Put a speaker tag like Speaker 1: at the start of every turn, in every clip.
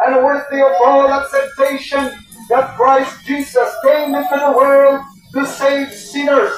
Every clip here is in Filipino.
Speaker 1: and worthy of all acceptation that Christ Jesus came into the world to save sinners.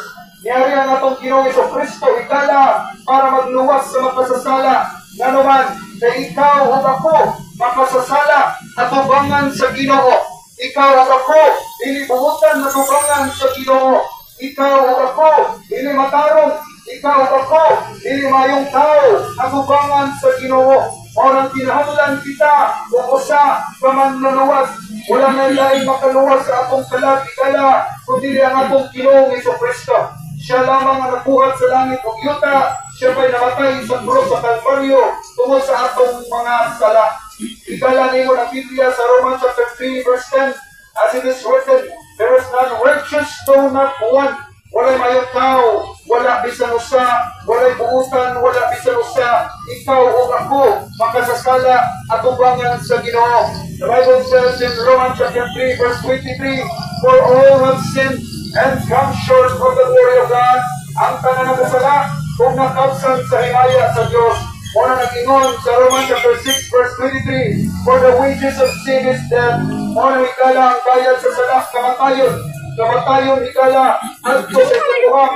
Speaker 1: Niyari ang atong Ginoong Jesucristo, ikala para magluwas sa makasasala. Nga naman, na ikaw o ako, makasasala, atubangan sa Ginoo. Ikaw o ako, ilibuhutan na tubangan sa Ginoo. Ikaw o ako, ilimatarong. Ikaw o ako, ilimayong tao, atubangan sa Ginoo. Orang kinahanglan kita, o usa, pamanlunuwas. Wala na ilaing makaluwas sa atong kalagigala, kundi ang atong Ginoong Jesucristo. Siya lamang ang nabuhat sa langit o yuta, siya pa'y namatay sa krus sa Kalbaryo tungkol sa atong mga sala. Igala niyo ng Biblia sa Romans chapter 3 verse 10, as it is written, there is none righteous, no not one. Wala'y mayong tao, wala bisan usa, wala'y buutan, wala bisan usa. Ikaw o ako, makasasala at ubangan sa Ginoo. The Bible says in Romans chapter 3 verse 23, for all have sinned and come short of the glory of God. Ang tanan ng kasala, kung nakapsan sa himaya sa Diyos. Muna nag-ingon sa Romans chapter 6 verse 23, for the wages of sin is death. Muna ikala ang bayad sa sala, kamatayon. Kamatayon ikala, at sa ituhang,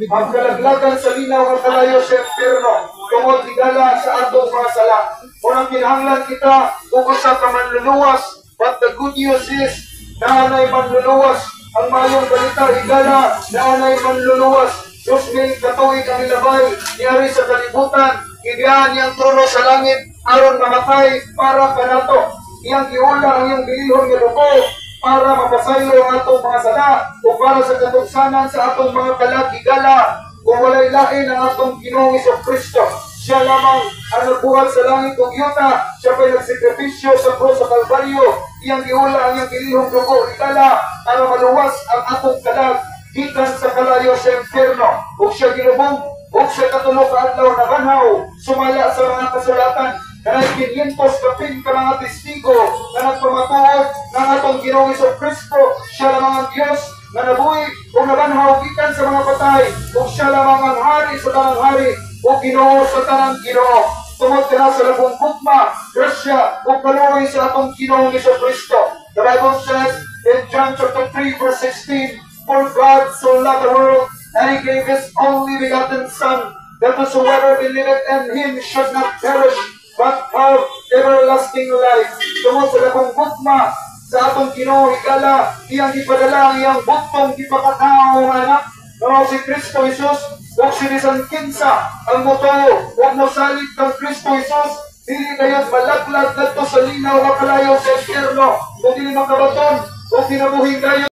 Speaker 1: ang kalaglagan sa linaw ng kalayo sa impyerno. Tungod ikala sa atong mga sala. Muna kinahanglan kita, kung sa kamanluluwas, but the good news is, naanay manluluwas. Ang mayong balita, higala, naanay manluluwas. Diyos may katuig ang ilabay, niyari sa kalibutan, ibiyan niyang trono sa langit, aron mamatay para kanato. Iyang giula ang iyang bilihon ng dugo, para mapasaylo ang atong mga sala, o para sa katugsanan sa atong mga kalagigala, kung walay lain ang atong Ginoong Jesucristo. Siya lamang ang nagbuhat sa langit kong yuta, siya pa'y nagsikripisyo sa krus sa Kalbaryo, iyang giula ang iyang bilihong dugo, ikala, para maluwas ang atong kalag, gikan sa kalayo sa impyerno. Ug siya ginubong, ug siya katulog ka adlaw na banhaw, sumala sa mga kasulatan, kanay 500 kapin ka mga testigo na nagpamatuod ng atong Ginoong Jesucristo. Siya lamang ang Diyos na nabuhi o nabanhaw gikan sa mga patay, ug siya lamang ang hari sa tanang hari o Ginoo sa tanang Ginoo. Tungod ka sa labong bukma, grasya o kaluoy sa atong Ginoong Jesucristo. The Bible says in John chapter 3 verse 16, for God so loved the world that He gave His only begotten Son, that whosoever believeth in Him should not perish, but have everlasting life. Tungod sa labong bukma sa atong Ginoo, higala, iyang ipadala ang iyang butong ipakatao ng anak, na si Kristo Jesus, o si Bisan Kinsa, ang moto, o mosalit ng Kristo Jesus, dili kayo't malaglag dito sa linaw na kalayo sa impyerno, kung dili makabaton, o kinabuhin kayo